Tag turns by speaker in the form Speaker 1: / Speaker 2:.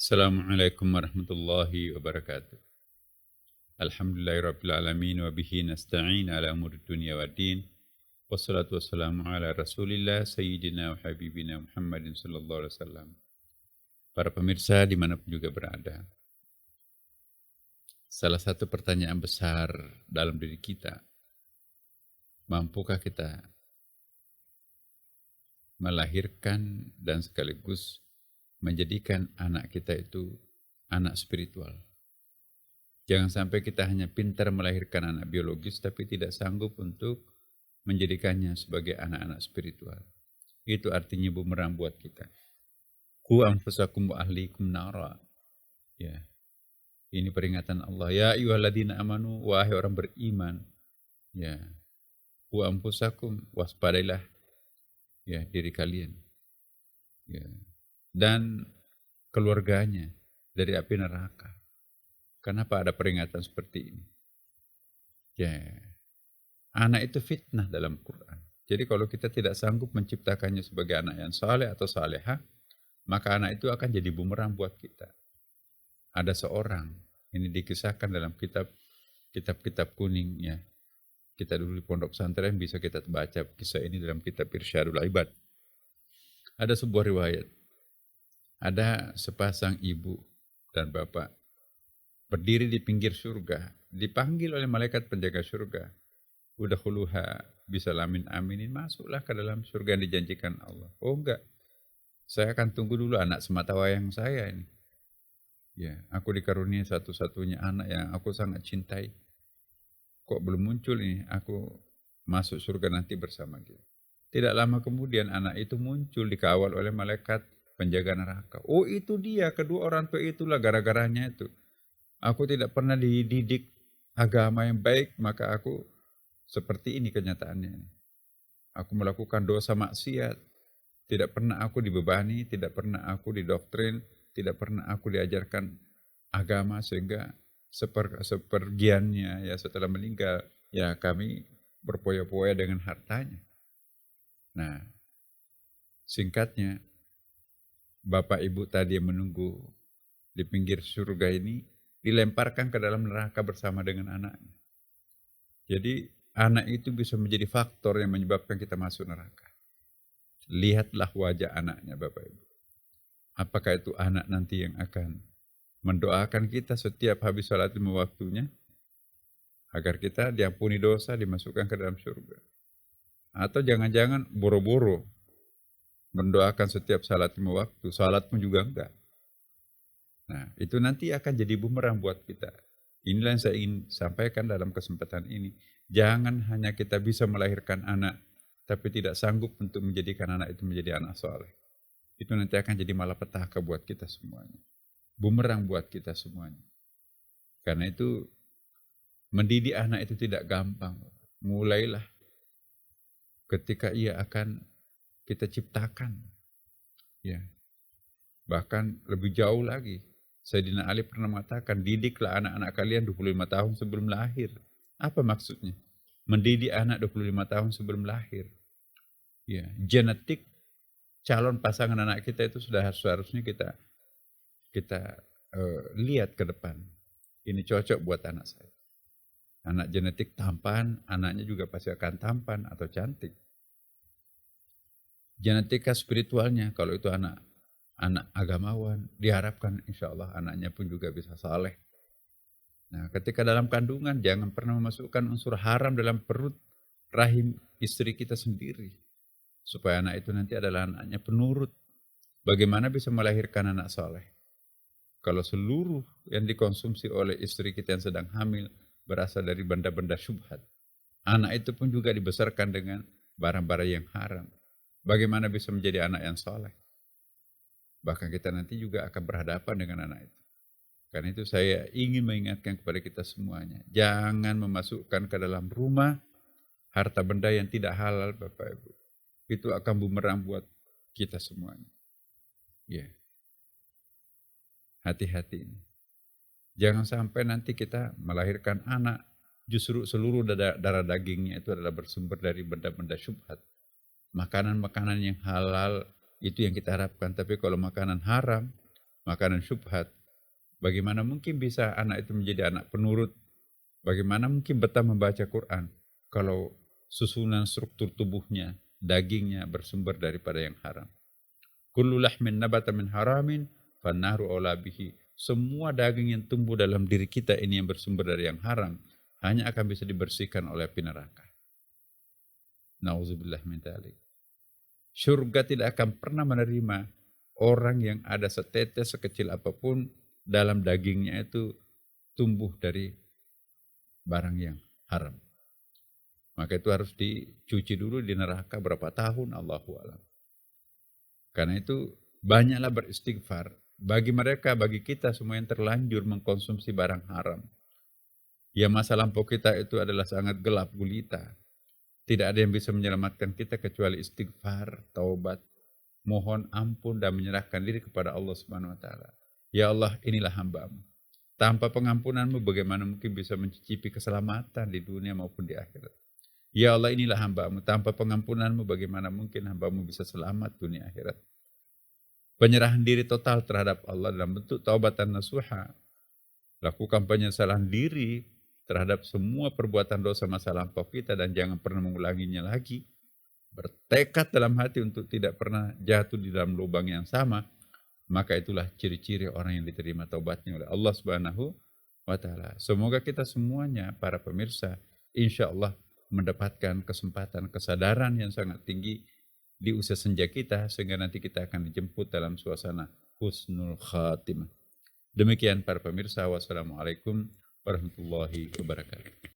Speaker 1: Assalamualaikum warahmatullahi wabarakatuh. Alhamdulillahirrabbilalamin wa bihi nasta'in ala umuri dunya wa din. Wassalatu wassalamu ala rasulillah sayyidina wa habibina Muhammadin sallallahu alaihi wasallam. Para pemirsa dimanapun juga berada. Salah satu pertanyaan besar dalam diri kita, mampukah kita melahirkan dan sekaligus menjadikan anak kita itu anak spiritual? Jangan sampai kita hanya pintar melahirkan anak biologis tapi tidak sanggup untuk menjadikannya sebagai anak-anak spiritual. Itu artinya bumerang buat kita. Qu anfusakum wa ahlikum nara. Ya. Ini peringatan Allah. Ya ayyuhalladzina amanu, wahai orang beriman. Ya. Qu anfusakum, waspadailah ya diri kalian. Ya. Dan keluarganya dari api neraka. Kenapa ada peringatan seperti ini? Ya, anak itu fitnah dalam Quran. Jadi kalau kita tidak sanggup menciptakannya sebagai anak yang saleh atau salehah, maka anak itu akan jadi bumerang buat kita. Ada seorang, ini dikisahkan dalam kitab kuning ya. Kita dulu di pondok pesantren bisa kita baca kisah ini dalam kitab Irsyadul Ibad. Ada sebuah riwayat. Ada sepasang ibu dan bapak berdiri di pinggir surga, dipanggil oleh malaikat penjaga surga. Udkhuluha bisalamin aminin, masuklah ke dalam surga yang dijanjikan Allah. Oh enggak, saya akan tunggu dulu anak semata wayang saya ini. Ya, aku dikaruniai satu-satunya anak yang aku sangat cintai. Kok belum muncul ini? Aku masuk surga nanti bersama dia. Tidak lama kemudian anak itu muncul dikawal oleh malaikat penjaga neraka. Oh itu dia, kedua orang tua itulah gara-garanya itu. Aku tidak pernah dididik agama yang baik, maka aku seperti ini kenyataannya. Aku melakukan dosa maksiat, tidak pernah aku dibebani, tidak pernah aku didoktrin, tidak pernah aku diajarkan agama sehingga sepergiannya ya setelah meninggal ya kami berpoya-poya dengan hartanya. Nah, singkatnya bapak ibu tadi yang menunggu di pinggir surga ini dilemparkan ke dalam neraka bersama dengan anaknya. Jadi anak itu bisa menjadi faktor yang menyebabkan kita masuk neraka. Lihatlah wajah anaknya Bapak Ibu. Apakah itu anak nanti yang akan mendoakan kita setiap habis salat lima waktunya agar kita diampuni dosa, dimasukkan ke dalam surga. Atau jangan-jangan boro-boro mendoakan setiap salat lima waktu, salat pun juga enggak. Nah, itu nanti akan jadi bumerang buat kita. Inilah yang saya ingin sampaikan dalam kesempatan ini. Jangan hanya kita bisa melahirkan anak, tapi tidak sanggup untuk menjadikan anak itu menjadi anak soleh. Itu nanti akan jadi malapetaka buat kita semuanya. Bumerang buat kita semuanya. Karena itu, mendidik anak itu tidak gampang. Mulailah ketika ia akan kita ciptakan. Ya. Bahkan lebih jauh lagi. Sayyidina Ali pernah mengatakan, didiklah anak-anak kalian 25 tahun sebelum lahir. Apa maksudnya? Mendidik anak 25 tahun sebelum lahir. Ya, genetik calon pasangan anak kita itu sudah seharusnya kita lihat ke depan. Ini cocok buat anak saya. Anak genetik tampan, anaknya juga pasti akan tampan atau cantik. Genetika spiritualnya, kalau itu anak agamawan, diharapkan insya Allah anaknya pun juga bisa saleh. Nah, ketika dalam kandungan jangan pernah memasukkan unsur haram dalam perut rahim istri kita sendiri. Supaya anak itu nanti adalah anaknya penurut. Bagaimana bisa melahirkan anak saleh? Kalau seluruh yang dikonsumsi oleh istri kita yang sedang hamil berasal dari benda-benda syubhat. Anak itu pun juga dibesarkan dengan barang-barang yang haram. Bagaimana bisa menjadi anak yang saleh? Bahkan kita nanti juga akan berhadapan dengan anak itu. Karena itu saya ingin mengingatkan kepada kita semuanya. Jangan memasukkan ke dalam rumah harta benda yang tidak halal Bapak Ibu. Itu akan bumerang buat kita semuanya. Ya. Hati-hati ini. Jangan sampai nanti kita melahirkan anak, justru seluruh darah dagingnya itu adalah bersumber dari benda-benda syubhat. Makanan-makanan yang halal itu yang kita harapkan. Tapi kalau makanan haram, makanan syubhat. Bagaimana mungkin bisa anak itu menjadi anak penurut? Bagaimana mungkin betah membaca Quran kalau susunan struktur tubuhnya, dagingnya bersumber daripada yang haram? Kullu lahmin nabata min haramin fannaru aula bihi. Semua daging yang tumbuh dalam diri kita ini yang bersumber dari yang haram hanya akan bisa dibersihkan oleh api neraka. Nauzubillah min dzalik. Surga tidak akan pernah menerima orang yang ada setetes sekecil apapun dalam dagingnya itu tumbuh dari barang yang haram. Maka itu harus dicuci dulu di neraka berapa tahun, Allahu a'lam. Karena itu banyaklah beristighfar bagi mereka, bagi kita semua yang terlanjur mengkonsumsi barang haram. Ya masa lampau kita itu adalah sangat gelap gulita. Tidak ada yang bisa menyelamatkan kita kecuali istighfar, taubat, mohon ampun dan menyerahkan diri kepada Allah Subhanahu wa taala. Ya Allah, inilah hamba-Mu. Tanpa pengampunanmu bagaimana mungkin bisa mencicipi keselamatan di dunia maupun di akhirat. Ya Allah, inilah hamba-Mu. Tanpa pengampunanmu bagaimana mungkin hamba-Mu bisa selamat dunia akhirat. Penyerahan diri total terhadap Allah dalam bentuk taubatan nasuha. Lakukan penyesalan diri terhadap semua perbuatan dosa masa lampau kita dan jangan pernah mengulanginya lagi. Bertekad dalam hati untuk tidak pernah jatuh di dalam lubang yang sama. Maka itulah ciri-ciri orang yang diterima taubatnya oleh Allah Subhanahu wa taala. Semoga kita semuanya para pemirsa insya Allah mendapatkan kesempatan kesadaran yang sangat tinggi di usia senja kita sehingga nanti kita akan dijemput dalam suasana husnul khatimah. Demikian para pemirsa, wassalamualaikum warahmatullahi wabarakatuh.